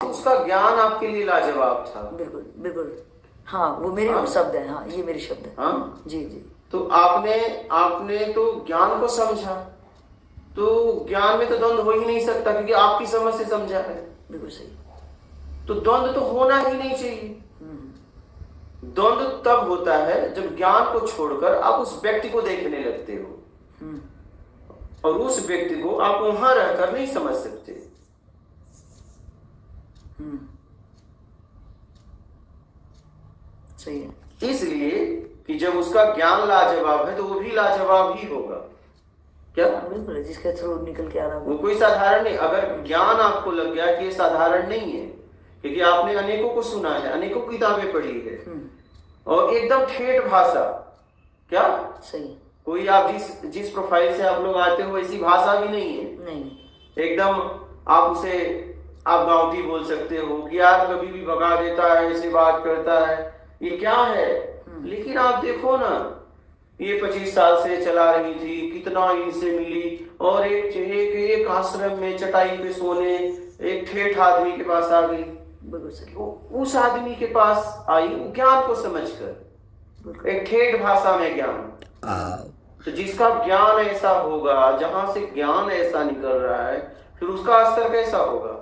उसका ज्ञान आपके लिए लाजवाब था। बिल्कुल बिल्कुल, हाँ वो मेरे शब्द है, हाँ ये मेरे शब्द है। हाँ जी जी। तो आपने तो ज्ञान को समझा, तो ज्ञान में तो द्वंद्व हो ही नहीं सकता क्योंकि आपकी समझ से समझा है। बिल्कुल सही। तो द्वंद्व तो होना ही नहीं चाहिए। द्वंद्व तब होता है जब ज्ञान को छोड़कर आप उस व्यक्ति को देखने लगते हो और उस व्यक्ति को आप वहां रहकर नहीं समझ सकते। सही है। इसलिए कि जब उसका ज्ञान लाजवाब है तो वो भी लाजवाब ही होगा। क्या? बिल्कुल, जिसके थ्रू निकल के आ रहा वो कोई साधारण नहीं। अगर ज्ञान आपको लग गया कि ये साधारण नहीं है, क्योंकि आपने अनेकों को सुना है, अनेकों किताबें पढ़ी है और एकदम ठेठ भाषा, क्या सही, कोई आप जिस प्रोफाइल से आप लोग आते हो वैसी भाषा भी नहीं है। नहीं एकदम आप गाँवटी बोल सकते हो कि यार कभी भी भगा देता है, ऐसे बात करता है, ये क्या है। लेकिन आप देखो ना, ये 25 साल से चला रही थी, कितना इनसे मिली और एक आश्रम में चटाई पे सोने एक ठेठ आदमी के पास आ गई। उस आदमी के पास आई ज्ञान को समझकर, एक ठेठ भाषा में ज्ञान। तो जिसका ज्ञान ऐसा होगा, जहां से ज्ञान ऐसा निकल रहा है, फिर उसका स्तर कैसा होगा?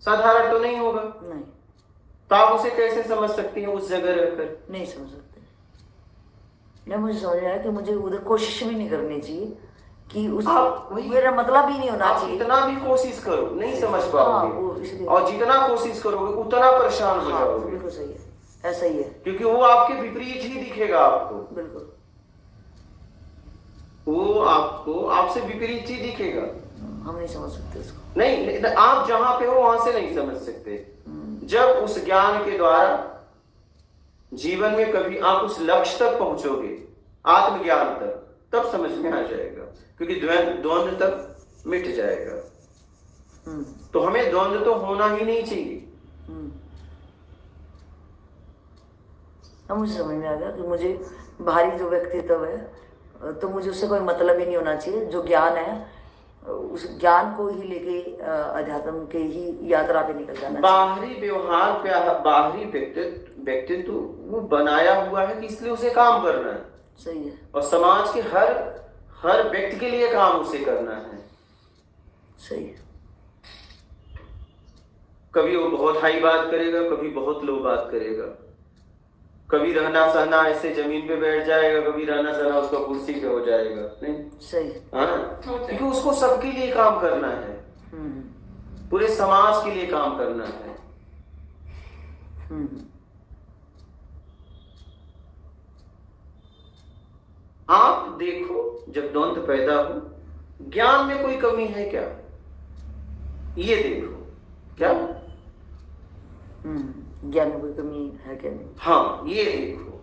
साधारण तो नहीं होगा। नहीं। तो आप उसे कैसे समझ सकती हैं उस जगह रहकर? नहीं समझ सकते। नहीं, मुझे समझ आया कि मुझे उधर कोशिश भी नहीं करनी चाहिए कि उस मेरा मतलब ही नहीं होना चाहिए। जितना भी कोशिश करो नहीं समझ पाओगे, और जितना कोशिश करोगे उतना परेशान हो जाओगे। बिल्कुल सही है, ऐसा ही है, क्योंकि वो आपके विपरीत ही दिखेगा आपको। बिल्कुल, वो आपसे विपरीत ही दिखेगा। हम नहीं समझ सकते इसको। नहीं, आप जहां पे हो वहां से नहीं समझ सकते। जब उस ज्ञान के द्वारा जीवन में कभी आप उस लक्ष्य तक पहुंचोगे, आत्मज्ञान तक, तब समझ में आ जाएगा, क्योंकि द्वंद्व तक मिट जाएगा। तो हमें द्वंद्व तो होना ही नहीं चाहिए। अब मुझे समझ में आ गया कि मुझे बाहरी जो व्यक्तित्व है तो मुझे उससे कोई मतलब ही नहीं होना चाहिए। जो ज्ञान है उस ज्ञान को ही लेके अध्यात्म के ही यात्रा पे निकल जाना। बाहरी व्यवहार पे, बाहरी व्यक्तित्व वो बनाया हुआ है कि इसलिए उसे काम करना है। सही है। और समाज के हर व्यक्ति के लिए काम उसे करना है। सही है। कभी वो बहुत हाई बात करेगा, कभी बहुत लो बात करेगा, कभी रहना सहना ऐसे जमीन पे बैठ जाएगा, कभी रहना सहना उसका कुर्सी पे हो जाएगा। नहीं सही, हाँ, क्योंकि उसको सबके लिए काम करना है, पूरे समाज के लिए काम करना है। आप देखो, जब द्वंद्व पैदा हो, ज्ञान में कोई कमी है क्या? ये देखो, क्या ज्ञान में कोई कमी है क्या? नहीं। हाँ, ये देखो,